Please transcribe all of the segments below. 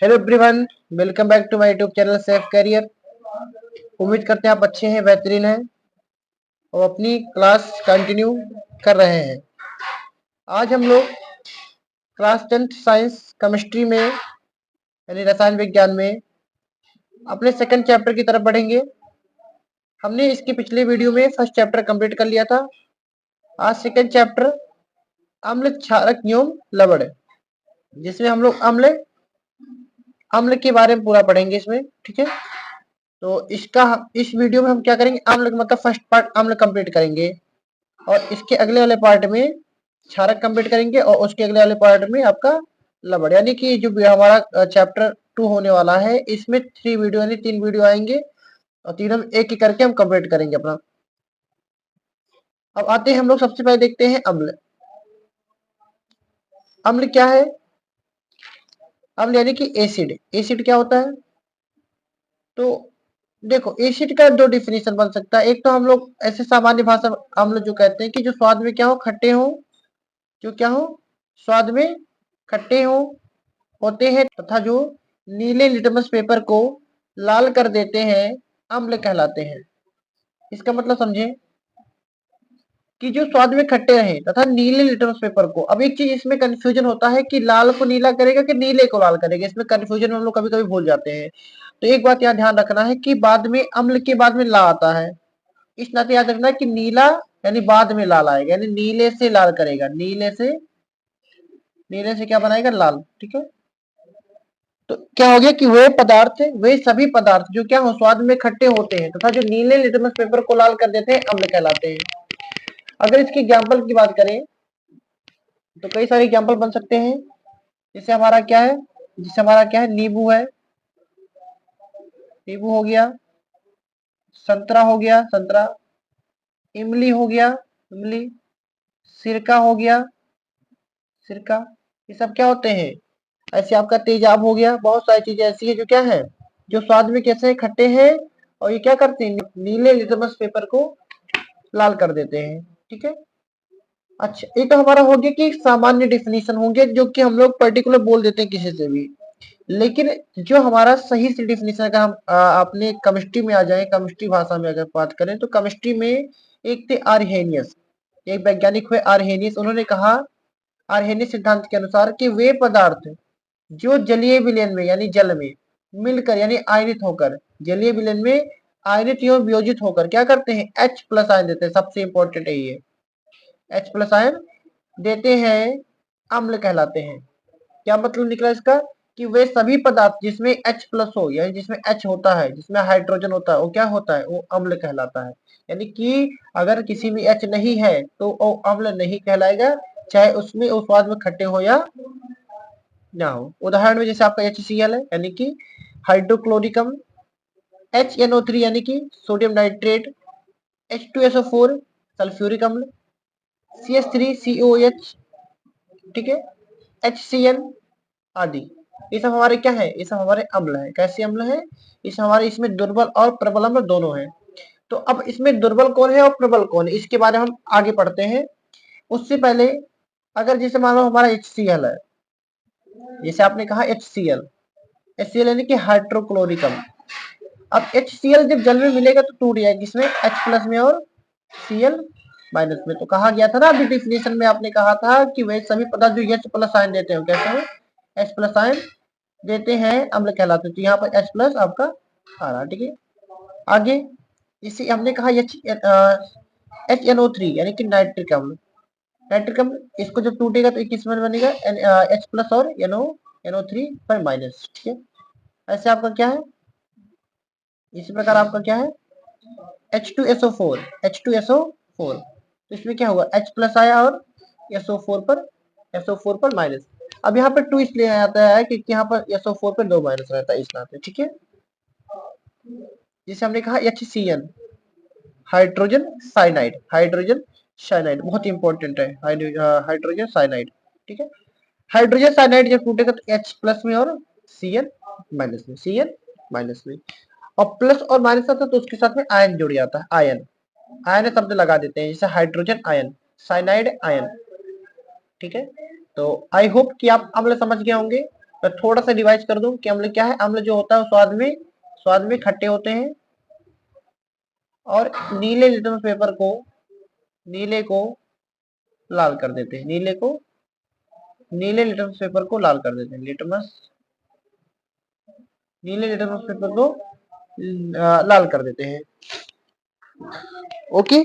Hello everyone, welcome back to my YouTube channel Safe Career. उम्मीद करते हैं आप अच्छे हैं, बेहतरीन हैं और अपनी क्लास कंटिन्यू कर रहे हैं। आज हम लोग क्लास 10th साइंस केमिस्ट्री में यानी रसायन विज्ञान में अपने सेकंड चैप्टर की तरफ बढ़ेंगे। हमने इसकी पिछले वीडियो में फर्स्ट चैप्टर कंप्लीट कर लिया था। आज सेकंड चैप्टर अम्ल क्षारक एवं लवण, जिसमें हम लोग अम्ल के बारे में पूरा पढ़ेंगे इसमें। ठीक है, तो इस वीडियो में हम क्या करेंगे, अम्ल मतलब फर्स्ट पार्ट अम्ल कंप्लीट करेंगे और इसके अगले वाले पार्ट में क्षारक कंप्लीट करेंगे और उसके अगले वाले पार्ट में आपका लवण। यानी कि जो हमारा चैप्टर 2 होने वाला है, इसमें 3 वीडियो यानी 3 वीडियो आएंगे और तीनों एक ही करके हम कंप्लीट करेंगे अपना। अब आते हैं हम लोग, सबसे पहले देखते हैं अम्ल। अम्ल क्या है? अम्ल यानी कि एसिड। एसिड क्या होता है? तो देखो, एसिड का 2 डिफिनेशन बन सकता है। एक तो हम लोग ऐसे सामान्य भाषा में अम्ल जो कहते हैं कि जो स्वाद में क्या हो, खट्टे हो, जो क्या हो, स्वाद में खट्टे हो होते हैं तथा जो नीले लिटमस पेपर को लाल कर देते हैं, अम्ल कहलाते हैं। इसका मतलब समझे कि जो स्वाद में खट्टे रहे तथा नीले लिटमस पेपर को। अब एक चीज इसमें कंफ्यूजन होता है कि लाल को नीला करेगा कि नीले को लाल करेगा, इसमें कंफ्यूजन में हम लोग कभी कभी भूल जाते हैं। तो एक बात यहाँ ध्यान रखना है कि बाद में अम्ल के बाद में ला आता है, इस नाते याद रखना है कि नीला यानी बाद में लाल आएगा, यानी नीले से लाल करेगा, नीले से क्या बनाएगा, लाल। ठीक है, तो क्या हो गया कि वे सभी पदार्थ जो क्या हो, स्वाद में खट्टे होते हैं तथा जो नीले लिटमस पेपर को लाल कर देते हैं, अम्ल कहलाते हैं। अगर इसके एग्जाम्पल की बात करें तो कई सारे एग्जाम्पल बन सकते हैं। जैसे हमारा क्या है, नींबू है, नींबू हो गया, संतरा हो गया, संतरा, इमली हो गया, इमली, सिरका हो गया, सिरका। ये सब क्या होते हैं, ऐसे आपका तेजाब हो गया। बहुत सारी चीजें ऐसी है जो क्या है, जो स्वाद में कैसे खट्टे हैं और ये क्या करते हैं, नीले लिटमस पेपर को लाल कर देते हैं। ठीक है, अच्छा, ये तो हमारा हो गया कि सामान्य डिफिनीशन होंगे जो कि हम लोग पर्टिकुलर बोल देते हैं किसी से भी। लेकिन जो हमारा सही से डिफिनीशन, अगर हम अपने केमिस्ट्री में आ जाए, केमिस्ट्री भाषा में अगर बात करें तो केमिस्ट्री में एक थे आर्हेनियस, एक वैज्ञानिक हुए आर्हेनियस। उन्होंने कहा आर्हेनियस सिद्धांत के अनुसार कि वे पदार्थ जो जलीय विलयन में यानी जल में मिलकर यानी आयनित होकर, जलीय विलयन में आयनित एवं वियोजित होकर क्या करते हैं, H प्लस आयन देते हैं। सबसे इंपॉर्टेंट है ये, H प्लस आयन देते हैं, अम्ल कहलाते हैं। क्या मतलब निकला इसका कि वे सभी पदार्थ जिसमें H प्लस हो यानी जिसमें H होता है, जिसमें हाइड्रोजन होता है, वो क्या होता है, वो अम्ल कहलाता है। यानी कि अगर किसी में H नहीं है तो वो अम्ल नहीं कहलाएगा, चाहे उसमें वो स्वाद में खट्टे हो या ना हो। उदाहरण में जैसे आपका HCl है यानी कि हाइड्रोक्लोरिक अम्ल, HNO3 यानी कि सोडियम नाइट्रेट, H2SO4 सल्फ्यूरिक अम्ल, CH3COH, ठीक है, HCl आदि। ये सब हमारे क्या है, ये सब हमारे अम्ल है। कैसे अम्ल है, इसमें दुर्बल और प्रबल अम्ल दोनों है। तो अब इसमें दुर्बल कौन है और प्रबल कौन है, इसके बारे में हम आगे पढ़ते हैं। उससे पहले अगर जैसे मान लो हमारा HCl है, जैसे आपने कहा HCl यानी कि हाइड्रोक्लोरिक अम्ल। अब HCl जब जल में मिलेगा तो टूट जाएगा, किसमें, H प्लस में और Cl माइनस में। तो कहा गया था ना अभी डिफिनेशन में, आपने कहा था कि वे सभी पदार्थ जो H प्लस आयन देते हैं कैसे हो, H प्लस आयन देते हैं, अम्ल कहलाते हैं। तो यहाँ पर H प्लस आपका आ रहा। ठीक है, आगे इसे हमने कहा HNO3 यानी कि नाइट्रिक अम्ल। नाइट्रिक अम्ल इसको जब टूटेगा तो किस में बनेगा, H प्लस और NO3 पर माइनस। ठीक है, ऐसे आपका क्या है, इसी प्रकार आपका क्या है, H2SO4 तो इसमें क्या हुआ, H प्लस आया और SO4 पर माइनस। अब यहाँ पर 2 इसलिए आता है क्योंकि यहाँ पर SO4 पर 2 माइनस रहता है, इस नाते। ठीक है, जिसे हमने कहा HCN हाइड्रोजन साइनाइड बहुत इंपॉर्टेंट है, हाइड्रोजन साइनाइड। ठीक है, हाइड्रोजन साइनाइड जब टूटेगा तो H प्लस में और Cn माइनस में, और प्लस और माइनस आता है तो उसके साथ में आयन जुड़ जाता है, आयन शब्द लगा देते हैं, जैसे हाइड्रोजन आयन, साइनाइड आयन। ठीक है, तो आई होप कि आप अम्ल समझ गए होंगे। तो थोड़ा सा रिवाइज कर दूं कि अम्ल क्या है। अम्ल जो होता है स्वाद में खट्टे होते हैं और नीले लिटमस पेपर को नीले को लाल कर देते हैं। नीले लिटमस पेपर को लाल कर देते हैं। नीले लिटमस पेपर को लाल कर देते हैं। ओके,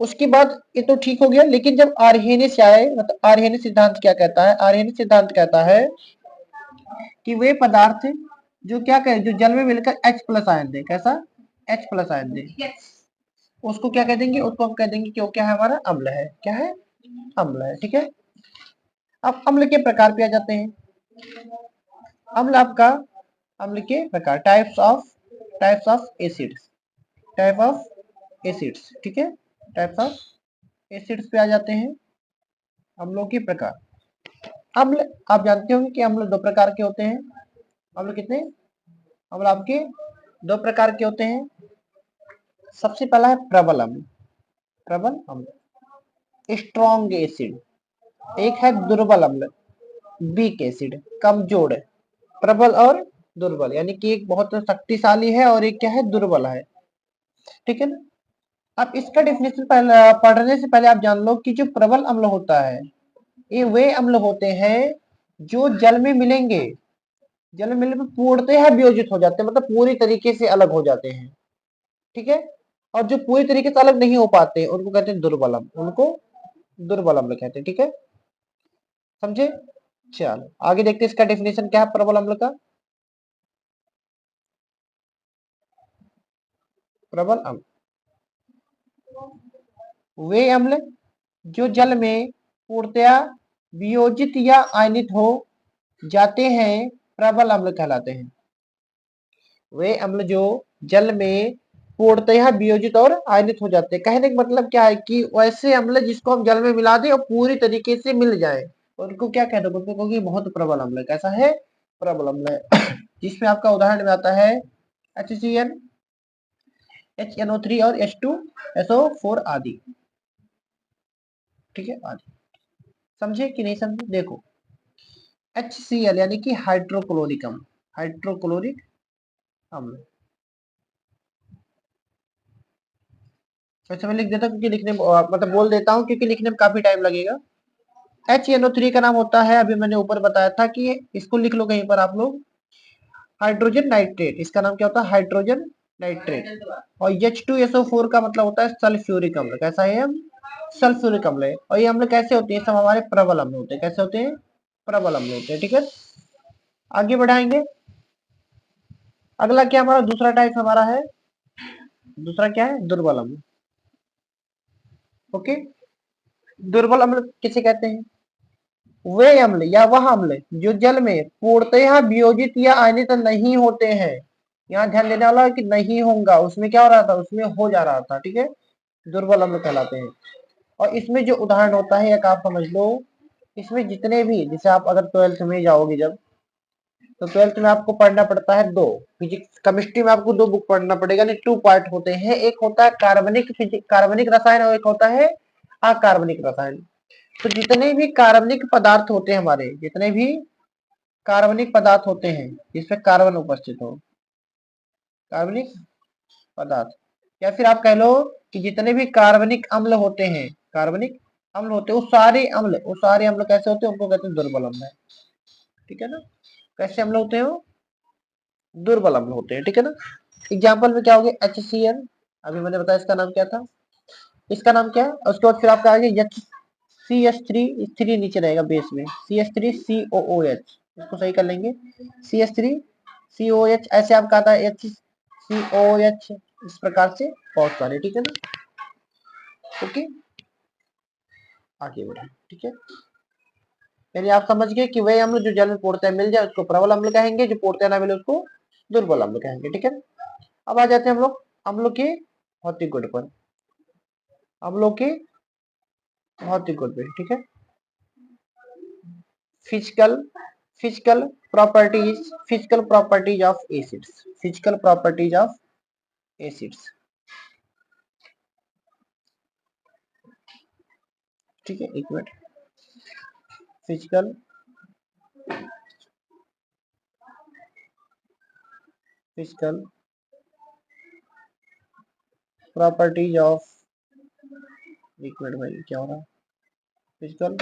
उसके बाद ये तो ठीक हो गया। लेकिन जब आर्हेनिस आए, मतलब आर्हेनिस सिद्धांत क्या कहता है? आर्हेनिस सिद्धांत कहता है कि वे पदार्थ जो क्या करें, जो जल में मिलकर H प्लस आयन दे। कैसा? H प्लस आयन दे, उसको क्या कह देंगे? उसको हम कह देंगे कि वो क्या है? हमारा अम्ल है। क्या है? अम्ल है। ठीक है। अब अम्ल के प्रकार पे आ जाते हैं। अम्ल के प्रकार, टाइप्स ऑफ एसिड्स, ठीक है। टाइप्स ऑफ एसिड्स पे आ जाते हैं। अम्लों के प्रकार। अम्ल आप जानते होंगे कि अम्ल दो प्रकार के होते हैं। अम्ल कितने? अम्ल आपके दो प्रकार के होते हैं। सबसे पहला है प्रबल अम्ल, स्ट्रॉन्ग एसिड। एक है दुर्बल अम्ल, वीक एसिड, कमजोर। प्रबल और दुर्बल, यानी कि एक बहुत शक्तिशाली है और एक क्या है? दुर्बल है। ठीक है ना। अब इसका डेफिनेशन पढ़ने से पहले आप जान लो कि जो प्रबल अम्ल होता है, ये वे अम्ल होते हैं जो जल में मिलेंगे, जल में मिलने पर पूर्णतः वियोजित हो जाते हैं, मतलब पूरी तरीके से अलग हो जाते हैं। ठीक है। और जो पूरी तरीके से अलग नहीं हो पाते उनको कहते हैं दुर्बल अम्ल, उनको दुर्बल अम्ल कहते हैं। ठीक है, समझे? चलो आगे देखते हैं इसका डेफिनेशन क्या है प्रबल अम्ल का। प्रबल अम्ल वे अम्ल जो जल में पूर्णतया वियोजित या आयनित हो जाते हैं, प्रबल अम्ल कहलाते हैं। वे अम्ल जो जल में पूर्णतया वियोजित और आयनित हो जाते हैं। कहने का मतलब क्या है कि वैसे अम्ल जिसको हम जल में मिला दें और पूरी तरीके से मिल जाए, उनको क्या कहते हैं? उनको क्योंकि बहुत प्रबल अम्ल। कैसा है? प्रबल अम्ल है। जिसमें आपका उदाहरण में आता है HCl, HNO3 और H2SO4 आदि। ठीक है, आदि। समझे कि नहीं समझे? देखो, HCl यानी कि हाइड्रोक्लोरिक अम्ल, हाइड्रोक्लोरिक अम्ल। वैसे मैं लिख देता हूँ क्योंकि लिखने मतलब बोल देता हूँ क्योंकि लिखने में काफी टाइम लगेगा। HNO3 का नाम होता है, अभी मैंने ऊपर बताया था कि इसको लिख लो कहीं पर आप लोग, हाइड्रोजन नाइट्रेट। इसका नाम क्या होता है? Hydrogen nitrate. और H2SO4 का मतलब होता है सल्फ्यूरिक अम्ल। कैसा है? हम सल्फ्यूरिक अम्ल है। और ये अम्ल कैसे होते हैं? सब हमारे प्रबल अम्ल होते हैं। कैसे होते हैं? प्रबल अम्ल होते हैं। ठीक है, आगे बढ़ाएंगे। अगला क्या हमारा दूसरा टाइप हमारा है? दूसरा क्या है? दुर्बल अम्ल। ओके, दुर्बल अम्ल किसे कहते हैं? वे अम्ल या वह अम्ल जो जल में पूर्णतः वियोजित या आयनित नहीं होते हैं। यहाँ ध्यान देने वाला है कि नहीं होगा, उसमें क्या हो रहा था? उसमें हो जा रहा था। ठीक है, दुर्बल अम्ल कहलाते हैं। और इसमें जो उदाहरण होता है एक आप समझ लो, इसमें जितने भी, जैसे आप अगर ट्वेल्थ में जाओगे जब, तो ट्वेल्थ में आपको पढ़ना पड़ता है दो, फिजिक्स केमिस्ट्री में आपको दो बुक पढ़ना पड़ेगा। नहीं, टू पार्ट होते हैं। एक होता है कार्बनिक रसायन और एक होता है अकार्बनिक रसायन। तो जितने भी कार्बनिक पदार्थ होते हैं हमारे, जितने भी कार्बनिक पदार्थ होते हैं जिसमें कार्बन उपस्थित हो, कार्बनिक पदार्थ, या फिर आप कह लो कि जितने भी कार्बनिक अम्ल होते हैं, कार्बनिक अम्ल होते हैं, वो सारे अम्ल कैसे होते हैं? उनको कहते हैं दुर्बल अम्ल। ठीक है ना। कैसे अम्ल होते हैं? वो दुर्बल अम्ल होते हैं। ठीक है ना। एग्जाम्पल में क्या हो गया? HCl, अभी मैंने बताया इसका नाम क्या था, इसका नाम क्या है। उसके बाद फिर आपका आगे CH3, 3 नीचे रहेगा बेस में, CH3COOH, इसको सही कर लेंगे, CH3COH। ऐसे आपका आता है HCOH, इस प्रकार से बहुत सारे। ठीक है ना। ओके, आगे बढ़े। ठीक है, यानी आप समझ गए कि वही अम्ल जो जल में पूर्णतः मिल जाए उसको प्रबल अम्ल कहेंगे, जो पूर्णतः ना मिले उसको दुर्बल अम्ल कहेंगे। ठीक है, अब आ जाते हैं हम लोग अम्लों के भौतिक गुण पर, अम्लों के भौतिक गुण पे। ठीक है, physical physical properties of acids, physical properties of acids. ठीक है, एक minute. Physical physical properties of, एक मिनट भाई क्या हो रहा है, फिजिकल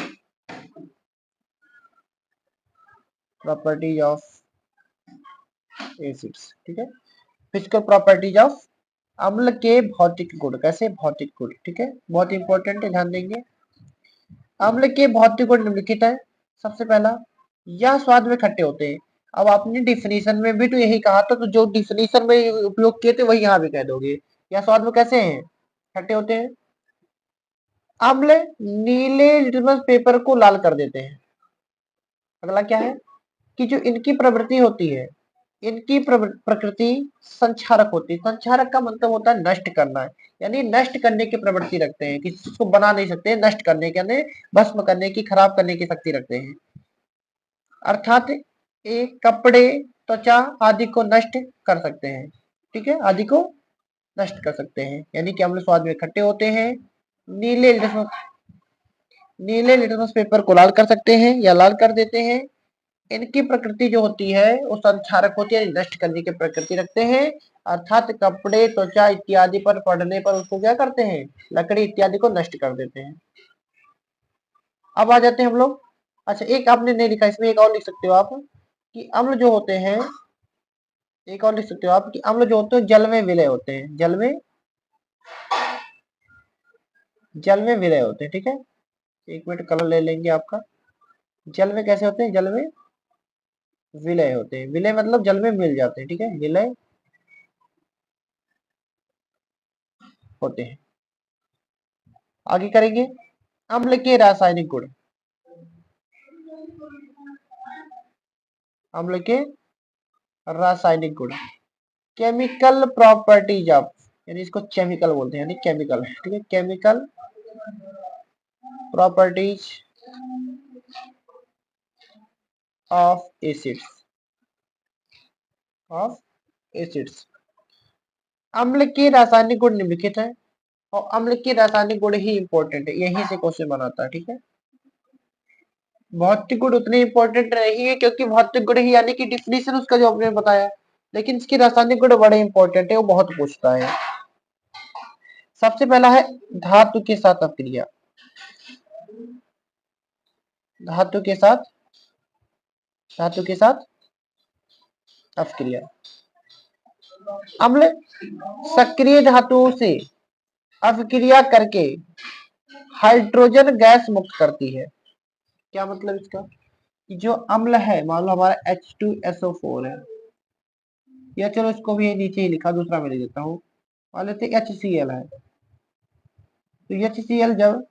प्रॉपर्टीज ऑफ एसिड्स, ठीक है। फिजिकल प्रॉपर्टीज ऑफ अम्ल के भौतिक गुण, कैसे भौतिक गुण, ठीक है, बहुत इंपॉर्टेंट है, ध्यान देंगे। अम्ल के भौतिक गुण निम्नलिखित है। सबसे पहला, यह स्वाद में खट्टे होते हैं। अब आपने डिफिनीशन में भी तो यही कहा था, तो जो डिफिनीशन में उपयोग किए थे वही यहाँ भी कह दोगे। यह स्वाद में कैसे हैं, खट्टे होते हैं। अम्ल नीले लिटमस पेपर को लाल कर देते हैं। अगला क्या है कि जो इनकी प्रवृत्ति होती है, इनकी प्रकृति संक्षारक होती है। संक्षारक का मतलब होता है नष्ट करना है, यानी नष्ट करने की प्रवृत्ति रखते हैं, किसी चीज को बना नहीं सकते, नष्ट करने के यानी भस्म करने की, खराब करने की शक्ति रखते हैं। अर्थात एक कपड़े, त्वचा आदि को नष्ट कर सकते हैं, ठीक है, आदि को नष्ट कर सकते हैं, यानी कि अम्ल स्वाद में खट्टे होते हैं। नीले नीले लिटमस पेपर को लाल कर सकते हैं या लाल कर देते हैं। इनकी प्रकृति जो होती है वो संक्षारक होती है, नष्ट करने की प्रकृति रखते हैं। अर्थात कपड़े, त्वचा इत्यादि पर पड़ने पर उसको क्या करते हैं, लकड़ी इत्यादि को नष्ट कर देते हैं। अब आ जाते हैं हम लोग, अच्छा एक आपने नहीं लिखा, इसमें एक और लिख सकते हो आप कि अम्ल जो होते हैं, एक और लिख सकते हो आप कि अम्ल जो होते हैं जल में विलय होते हैं, जल में विलय होते हैं, ठीक है। एक मिनट कलर ले लेंगे आपका। जल में कैसे होते हैं, जल में विलय होते हैं, विलय मतलब जल में मिल जाते हैं, ठीक है, विलय होते हैं। आगे करेंगे, अम्ल के रासायनिक गुण, अम्ल के रासायनिक गुण, केमिकल प्रॉपर्टीज ऑफ, यानी इसको केमिकल बोलते हैं, यानी केमिकल, ठीक है, chemical properties of acids, of acids. अम्ल के रासायनिक गुण निम्नलिखित है, और अम्ल के रासायनिक गुण ही इंपॉर्टेंट है, यहीं से क्वेश्चन बनाता है, ठीक है। भौतिक गुण उतने इंपॉर्टेंट नहीं है, क्योंकि भौतिक गुण ही यानी कि डिफिनीशन उसका जो आपने बताया, लेकिन इसके रासायनिक गुण बड़े इंपॉर्टेंट है, वो बहुत पूछता है। सबसे पहला है धातु के साथ अपक्रिया, धातु के साथ, धातु के साथ अपक्रिया। अम्ल सक्रिय धातुओं से अपक्रिया करके हाइड्रोजन गैस मुक्त करती है। क्या मतलब इसका कि जो अम्ल है, मान लो हमारा H2SO4 है, या चलो इसको भी नीचे ही लिखा, दूसरा मैं लिख देता हूँ, मान लेते HCl है। तो HCl जब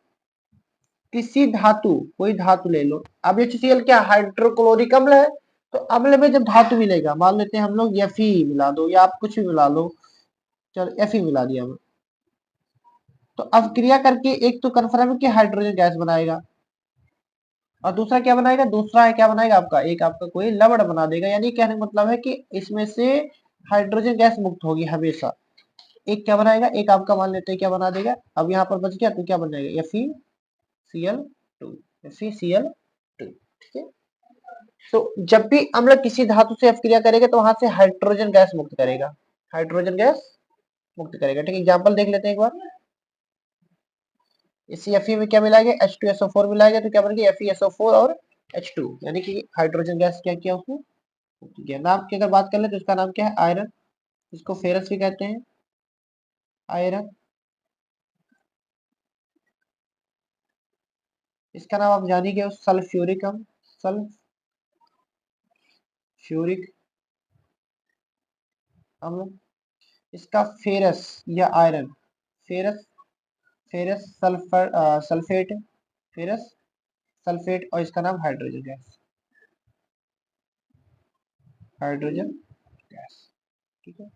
किसी धातु, कोई धातु ले लो, अब HCl क्या हाइड्रोक्लोरिक अम्ल है, तो अम्ल में जब धातु मिलेगा, मान लेते हैं हम लोग Fe मिला दो या आप कुछ भी मिला लो, चलो Fe मिला दिया हमने, तो अब क्रिया करके एक तो कन्फर्म है कि हाइड्रोजन गैस बनाएगा, और दूसरा क्या बनाएगा, दूसरा है क्या बनाएगा आपका, एक आपका कोई लवण बना देगा, यानी कहने का मतलब है कि इसमें से हाइड्रोजन गैस मुक्त होगी हमेशा। एक क्या बनाएगा, एक आपका मान लेते हैं क्या बना देगा, अब यहाँ पर बच गया तो क्या बन जाएगा, FeCl2, FeCl2, ठीक है। तो जब भी अम्ल किसी धातु से अपक्रिया करेगा तो वहां से हाइड्रोजन गैस मुक्त करेगा, हाइड्रोजन गैस मुक्त करेगा, ठीक है। एग्जाम्पल देख लेते हैं एक बार, इसी Fe में क्या मिलाएगा, H2SO4 मिलाएगा, तो क्या बन गया FeSO4 और H2, यानी कि हाइड्रोजन गैस क्या किया उसने, मुक्त किया। नाम की अगर बात कर ले तो इसका नाम क्या है, आयरन, इसको फेरस भी कहते हैं, आयरन। इसका नाम आप जान ही गए, सल्फ्यूरिक अम्ल, सल्फ्यूरिक अम्ल। इसका फेरस या iron, ferrous, ferrous sulphur, sulphate, ferrous sulphate, और इसका नाम हाइड्रोजन गैस, हाइड्रोजन गैस, ठीक है,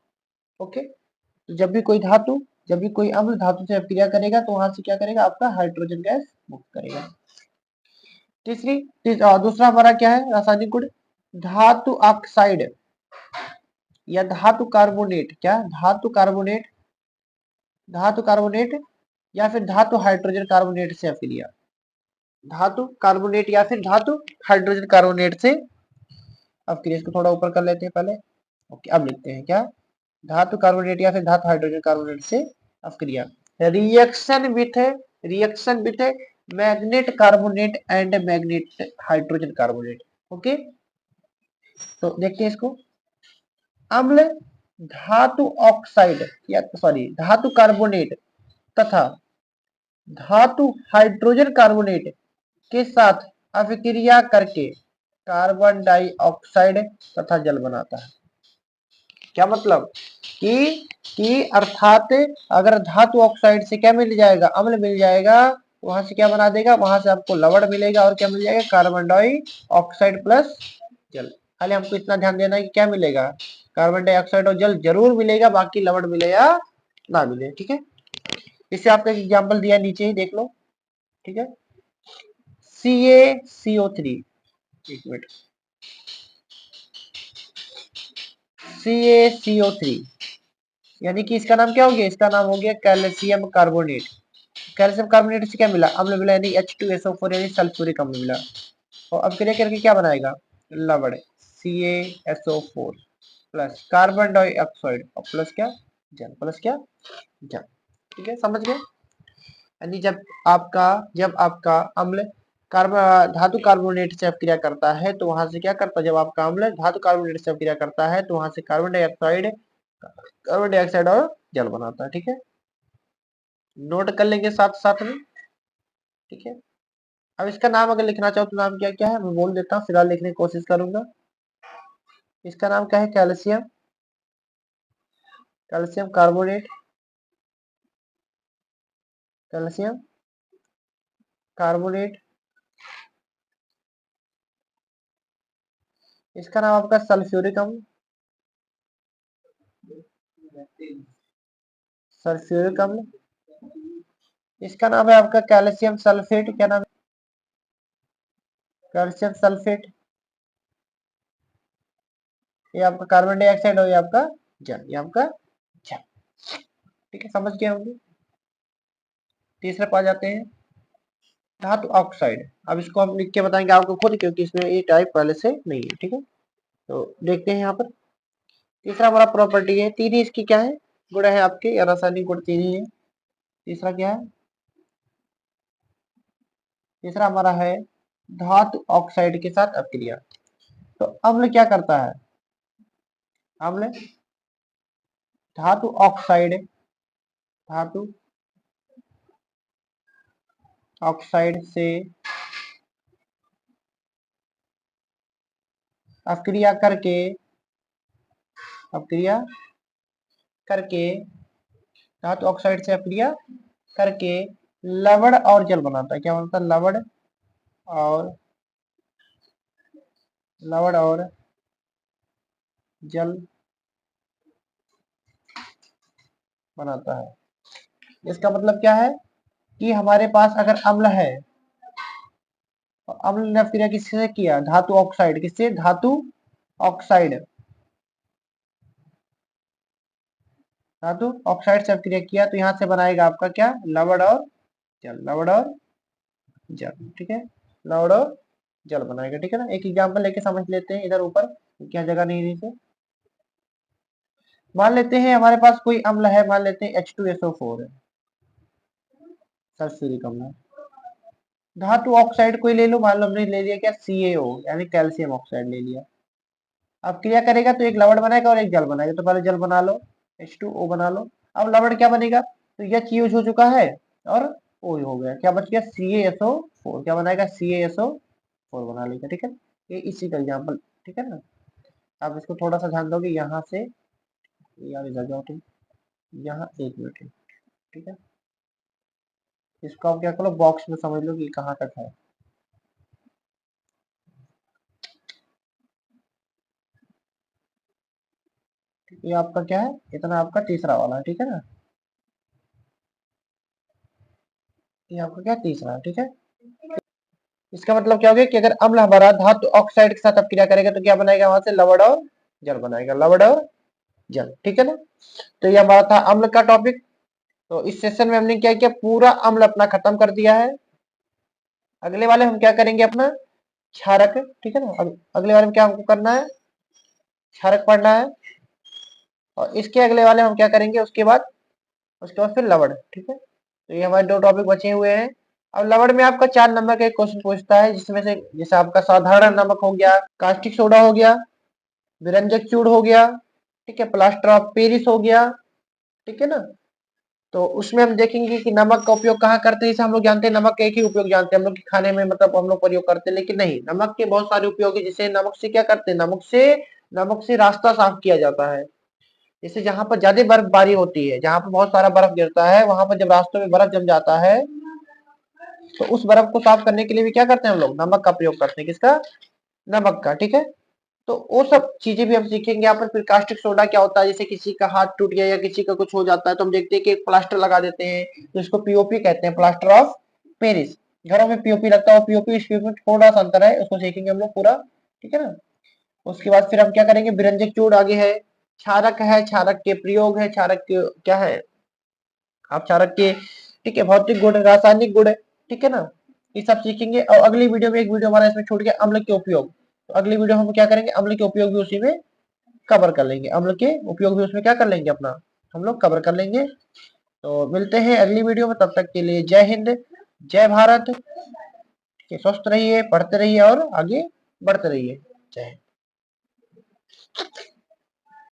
ओके। तो जब भी कोई धातु, जब भी कोई अम्ल धातु से अपक्रिया करेगा तो वहां से क्या करेगा, आपका हाइड्रोजन गैस मुक्त करेगा। दूसरा हमारा क्या है रासायनिक गुण, धातु ऑक्साइड या धातु कार्बोनेट, क्या धातु कार्बोनेट, धातु कार्बोनेट या फिर धातु हाइड्रोजन कार्बोनेट से अपक्रिया, धातु कार्बोनेट या फिर धातु हाइड्रोजन कार्बोनेट से अपक्रिया। इसको थोड़ा ऊपर कर लेते हैं पहले, ओके, अब लिखते हैं क्या, धातु कार्बोनेट या फिर धातु हाइड्रोजन कार्बोनेट से अपक्रिया, reaction with magnet carbonate and magnet hydrogen carbonate. Okay, तो देखते हैं इसको। अम्ल धातु ऑक्साइड या सॉरी धातु कार्बोनेट तथा धातु हाइड्रोजन कार्बोनेट के साथ अभिक्रिया करके कार्बन डाइऑक्साइड तथा जल बनाता है। क्या मतलब कि अर्थात अगर धातु ऑक्साइड से क्या मिल जाएगा, अम्ल मिल जाएगा, वहां से क्या बना देगा, वहां से आपको लवण मिलेगा और क्या मिल जाएगा, कार्बन डाइऑक्साइड प्लस जल। खाली हमको इतना ध्यान देना है कि क्या मिलेगा, कार्बन डाइऑक्साइड और जल जरूर मिलेगा, बाकी लवण मिले या ना मिले। ठीक है, इससे आपका एग्जाम्पल दिया नीचे ही देख लो। ठीक है, CaCO3, एक मिनट, CaCO3 यानी कि इसका नाम क्या हो गया, इसका नाम हो गया कैल्शियम कार्बोनेट। कैल्शियम कार्बोनेट से क्या मिला, अम्ल मिला, यानी H2SO4 यानी सल्फ्यूरिक अम्ल मिला। और अब क्रिया करके क्या बनाएगा, लवण CaSO4 प्लस कार्बन डाइऑक्साइड और प्लस क्या, जल, प्लस क्या, जल। ठीक है, समझ गए। यानी जब आपका अम्ल धातु कार्बोनेट से अपक्रिया करता है तो वहां से क्या करता है, जब आपका अम्ल धातु कार्बोनेट से अपक्रिया करता है तो वहां से कार्बन डाइऑक्साइड और जल बनाता है। ठीक है, नोट कर लेंगे साथ साथ में। ठीक है, अब इसका नाम अगर लिखना चाहो तो नाम क्या क्या है मैं बोल देता हूँ, फिलहाल लिखने की कोशिश करूंगा। इसका नाम क्या है, कैल्शियम कार्बोनेट, कैल्शियम कार्बोनेट। इसका नाम आपका सल्फ्यूरिक अम्ल, सल्फ्यूरिक अम्ल। इसका नाम है आपका कैल्शियम सल्फेट, क्या नाम है, कैल्शियम सल्फेट। ये आपका कार्बन डाइऑक्साइड और ये आपका जल, ये आपका जल। ठीक है, समझ गए होंगे। तीसरे पा जाते हैं, धातु ऑक्साइड। अब इसको हम लिख के बताएंगे आपको खुद, क्योंकि इसमें ये टाइप पहले से नहीं है। ठीक है, तो देखते हैं यहाँ पर। तीसरा हमारा प्रॉपर्टी है, तीन ही इसकी क्या है, गुण है आपके, या रासायनिक गुण तीन ही है। तीसरा क्या है, तीसरा हमारा है धातु ऑक्साइड के साथ अपक्रिया। तो अम्ल क्या करता है, अम्ल धातु ऑक्साइड, धातु ऑक्साइड से अपक्रिया करके, अपक्रिया करके धातु ऑक्साइड से अपक्रिया करके लवण और जल बनाता है। क्या बनता है, और लवण और जल बनाता है। इसका मतलब क्या है कि हमारे पास अगर अम्ल है, तो अम्ल ने अपक्रिया किससे किया, धातु ऑक्साइड, किससे, धातु ऑक्साइड, धातु ऑक्साइड से अपक्रिया किया तो यहाँ से बनाएगा आपका क्या, लवण और जल, लवण और जल। ठीक है, लवण और जल बनाएगा। ठीक है ना, एक एग्जांपल लेके समझ लेते हैं इधर ऊपर, क्या जगह नहीं रही से। मान लेते हैं हमारे पास कोई अम्ल है, मान लेते हैं H2SO4 है, सल्फ्यूरिक अम्ल। धातु ऑक्साइड कोई ले लो, मान लो हमने ले लिया क्या, CaO यानी कैल्शियम ऑक्साइड ले लिया। अब क्रिया करेगा तो एक लवण बनाएगा और एक जल बनाएगा, तो पहले जल बना लो, H2O बना लो। अब लवण क्या बनेगा, तो H यूज हो चुका है और O हो गया, क्या बच गया, CaSO4, क्या बनाएगा, CaSO4 बना लेगा। ठीक है, ये इसी का एग्जाम्पल। ठीक है ना, आप इसको थोड़ा सा ध्यान दोगे, यहाँ से यार इधर जाओ तुम, यहाँ एक मिनट है। ठीक है, इसको आप क्या करो, बॉक्स में समझ लो कि कहाँ तक है। ये आपका क्या है, इतना आपका तीसरा वाला है। ठीक है ना, ये आपका क्या, तीसरा है। ठीक है, इसका मतलब क्या हो गया कि अगर अम्ल हमारा धातु ऑक्साइड के साथ अपक्रिया करेगा तो क्या बनाएगा, वहां से लवण और जल बनाएगा, लवण और जल। ठीक है ना, तो ये हमारा था अम्ल का टॉपिक। तो इस सेशन में हमने क्या किया, पूरा अम्ल अपना खत्म कर दिया है। अगले वाले हम क्या करेंगे, अपना क्षारक। ठीक है ना, अगले वाले में क्या हमको करना है, क्षारक पढ़ना है। और इसके अगले वाले हम क्या करेंगे उसके बाद फिर लवण। ठीक है, तो ये हमारे 2 टॉपिक बचे हुए हैं। अब लवण में आपका 4 नंबर का एक क्वेश्चन पूछता है, जिसमें से जैसे आपका साधारण नमक हो गया, कास्टिक सोडा हो गया, विरंजक चूड़ हो गया, ठीक है, प्लास्टर ऑफ पेरिस हो गया, ठीक है ना। तो उसमें हम देखेंगे कि नमक का उपयोग कहाँ करते हैं। जैसे हम लोग जानते हैं नमक का एक ही उपयोग जानते हैं हम लोग कि खाने में मतलब हम लोग प्रयोग करते हैं, लेकिन नहीं, नमक के बहुत सारे उपयोग है। जैसे नमक से क्या करते हैं, नमक से रास्ता साफ किया जाता है। जैसे जहां पर ज्यादा बर्फबारी होती है, जहां पर बहुत सारा बर्फ गिरता है, वहां पर जब रास्तों में बर्फ जम जाता है, तो उस बर्फ को साफ करने के लिए भी क्या करते हैं हम लोग, नमक का प्रयोग करते हैं। किसका, नमक का। ठीक है, तो वो सब चीजें भी हम सीखेंगे यहाँ पर। फिर कास्टिक सोडा क्या होता है, जैसे किसी का हाथ टूट गया या किसी का कुछ हो जाता है, तो हम देखते हैं कि एक प्लास्टर लगा देते हैं, जिसको पीओपी कहते हैं, प्लास्टर ऑफ पेरिस। घरों में पीओपी लगता है, और पीओपी इसके में थोड़ा सा अंतर है, उसको सीखेंगे हम लोग पूरा। ठीक है ना। उसके बाद फिर हम क्या करेंगे, विरंजक चूड़ आगे है, क्षारक है, क्षारक के प्रयोग है, क्या है, आप क्षारक के, ठीक है, भौतिक गुण, रासायनिक गुण, ठीक है ना, ये सब सीखेंगे। और अगली वीडियो में एक वीडियो हमारा इसमें छूट गया, अम्ल के उपयोग। तो अगली वीडियो हम क्या करेंगे, अम्ल के उपयोग भी उसी में कवर कर लेंगे, अम्ल के उपयोग भी उसमें क्या कर लेंगे अपना, हम लोग कवर कर लेंगे। तो मिलते हैं अगली वीडियो में, तब तक के लिए जय हिंद, जय भारत। ठीक है, स्वस्थ रहिए, पढ़ते रहिए और आगे बढ़ते रहिए। जय हिंद।